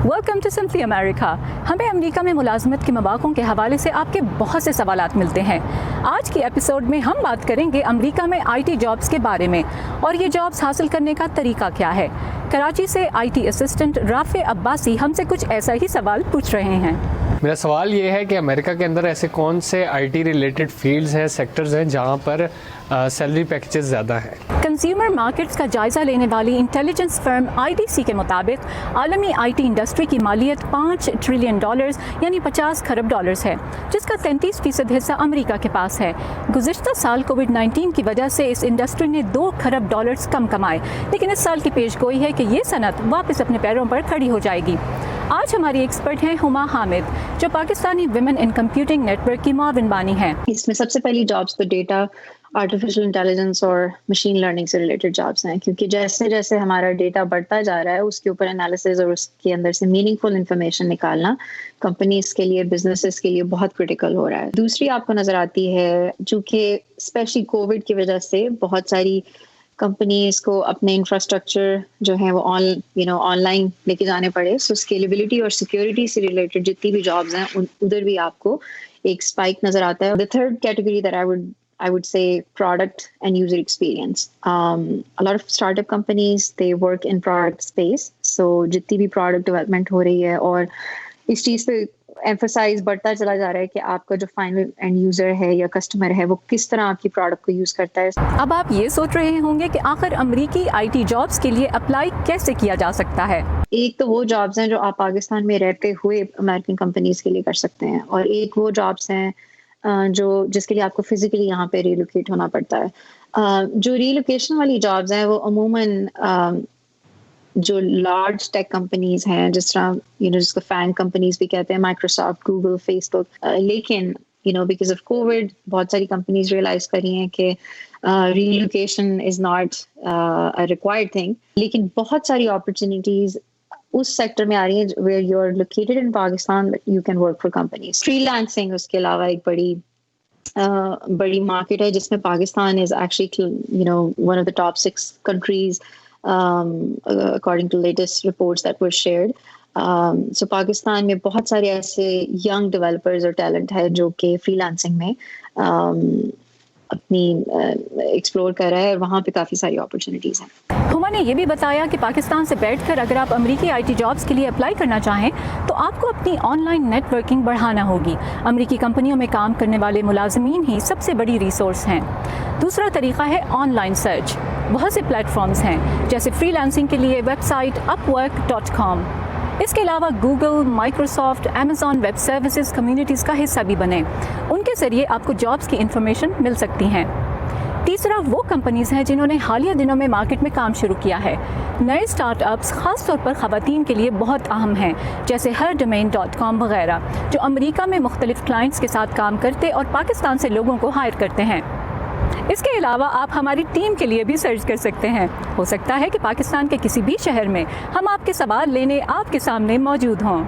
Welcome to simply America. हमें America में मुलाजमत के मौक़ों के हवाले से आपके बहुत से सवालात मिलते हैं। आज की एपिसोड में हम बात करेंगे अमेरिका में IT जॉब्स के बारे में और ये जॉब्स हासिल करने का तरीका क्या है। कराची से IT असिस्टेंट राफे अब्बासी हमसे कुछ ऐसा ही सवाल पूछ रहे हैं। मेरा सवाल ये है कि अमेरिका के अंदर ऐसे कौन से IT रिलेटेड फील्ड्स हैं, सेक्टर्स हैं जहाँ पर सैलरी पैकेजेस ज़्यादा हैं। कंज्यूमर मार्केट्स का जायज़ा लेने वाली इंटेलिजेंस फर्म IDC के मुताबिक आलमी IT इंडस्ट्री की मालियत $5 ट्रिलियन यानी 50 खरब डॉलर्स है, जिसका 33% हिस्सा अमेरिका के पास है। गुज़िश्ता साल कोविड-19 की वजह से इस इंडस्ट्री ने $2 खरब कम कमाए, लेकिन इस साल की पेशगोई है कि ये सनत वापस अपने पैरों पर खड़ी हो जाएगी। आज हमारी एक्सपर्ट हैं हुमा हामिद, जो Pakistani women in computing network की मुआविन बानी हैं। इसमें सबसे पहली जॉब्स तो डेटा, आर्टिफिशियल इंटेलिजेंस और मशीन लर्निंग से रिलेटेड जॉब्स हैं, क्योंकि जैसे जैसे हमारा डेटा बढ़ता जा रहा है उसके ऊपर एनालिसिस और उसके अंदर से मीनिंगफुल इंफॉर्मेशन निकालना कंपनीज के लिए, बिजनेसेस के लिए बहुत क्रिटिकल हो रहा है। दूसरी आपको नजर आती है, चूंकि स्पेशली कोविड की वजह से बहुत सारी कंपनीज को अपने इंफ्रास्ट्रक्चर जो है वो ऑनलाइन लेके जाने पड़े, सो स्केलेबिलिटी और सिक्योरिटी से रिलेटेड जितनी भी जॉब्स हैं उधर भी आपको एक स्पाइक नजर आता है। The third category that I would say product and user experience. A lot of startup companies, they work in product space. So जितनी भी product development हो रही है और इस चीज़ पे emphasize बढ़ता चला जा रहा है कि आपका जो final end user है या customer है वो किस तरह आपकी product को use करता है। अब आप ये सोच रहे होंगे कि आखिर अमेरिकी IT जॉब्स के लिए अप्लाई कैसे किया जा सकता है। एक तो वो जॉब्स हैं जो आप पाकिस्तान में रहते हुए अमेरिकन कंपनीज के लिए कर सकते हैं, और एक वो जॉब्स हैं जो जिसके लिए आपको फिजिकली यहाँ पे रिलोकेट होना पड़ता है। जो रिलोकेशन वाली जॉब्स हैं वो अमूमन जो लार्ज टेक कंपनीज हैं, जिस तरह जिसको फैंग कंपनीज भी कहते हैं, माइक्रोसॉफ्ट, गूगल, फेसबुक, लेकिन बिकॉज ऑफ कोविड बहुत सारी कंपनीज रियलाइज करी हैं कि relocation is not a required thing, लेकिन बहुत सारी अपॉर्चुनिटीज उस सेक्टर में आ रही है where you are located in Pakistan but you can work for companies. Freelancing उसके अलावा एक बड़ी मार्केट है जिसमें Pakistan is actually one of the top 6 countries according to latest reports that were shared. So Pakistan में बहुत सारे ऐसे यंग डेवलपर्स और टैलेंट है जो कि फ्रीलांसिंग में अपनी एक्सप्लोर कर रहा है, वहाँ पे काफ़ी सारी अपॉर्चुनिटीज़ हैं। हुमा ने ये भी बताया कि पाकिस्तान से बैठकर अगर आप अमेरिकी IT जॉब्स के लिए अप्लाई करना चाहें तो आपको अपनी ऑनलाइन नेटवर्किंग बढ़ाना होगी। अमेरिकी कंपनियों में काम करने वाले मुलाजमीन ही सबसे बड़ी रिसोर्स हैं। दूसरा तरीका है ऑनलाइन सर्च। बहुत से प्लेटफॉर्म्स हैं जैसे फ्रीलांसिंग के लिए वेबसाइट upwork.com। इसके अलावा Google, Microsoft, Amazon web services communities का हिस्सा भी बने, उनके ज़रिए आपको जॉब्स की इन्फॉर्मेशन मिल सकती हैं। तीसरा वो कंपनीज़ हैं जिन्होंने हालिया दिनों में मार्केट में काम शुरू किया है। नए स्टार्टअप्स ख़ास तौर पर ख़वातीन के लिए बहुत अहम हैं, जैसे herdomain.com वगैरह, जो अमेरिका में मुख्तलिफ क्लाइंट्स के साथ काम करते और पाकिस्तान से लोगों को हायर करते हैं। इसके अलावा आप हमारी टीम के लिए भी सर्च कर सकते हैं। हो सकता है कि पाकिस्तान के किसी भी शहर में हम आपके सवाल लेने आपके सामने मौजूद हों।